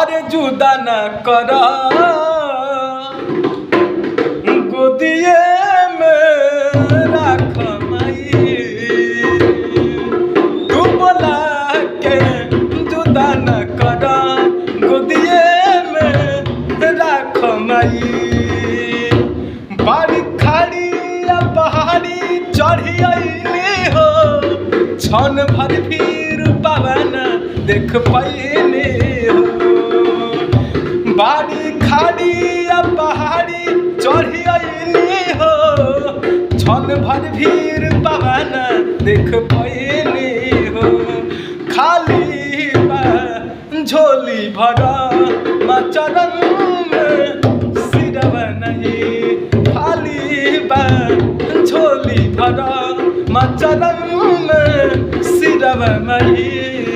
अरे जुदा न कर गोदिए में राख माई तू बोला के जुदा न कर गोदिए में राख माई बाड़ी खाड़ी या पहाड़ी चढ़ी आईली हो छन भर फिर पवन देख पाइने हो बाड़ी खाड़ी या पहाड़ी चढ़ी आईली हो छन भर फिर पवन देख पाइने हो खाली झोली भरा मचरन में सिरवा नहीं खाली झोली भरा मचरन में सिरवा नहीं।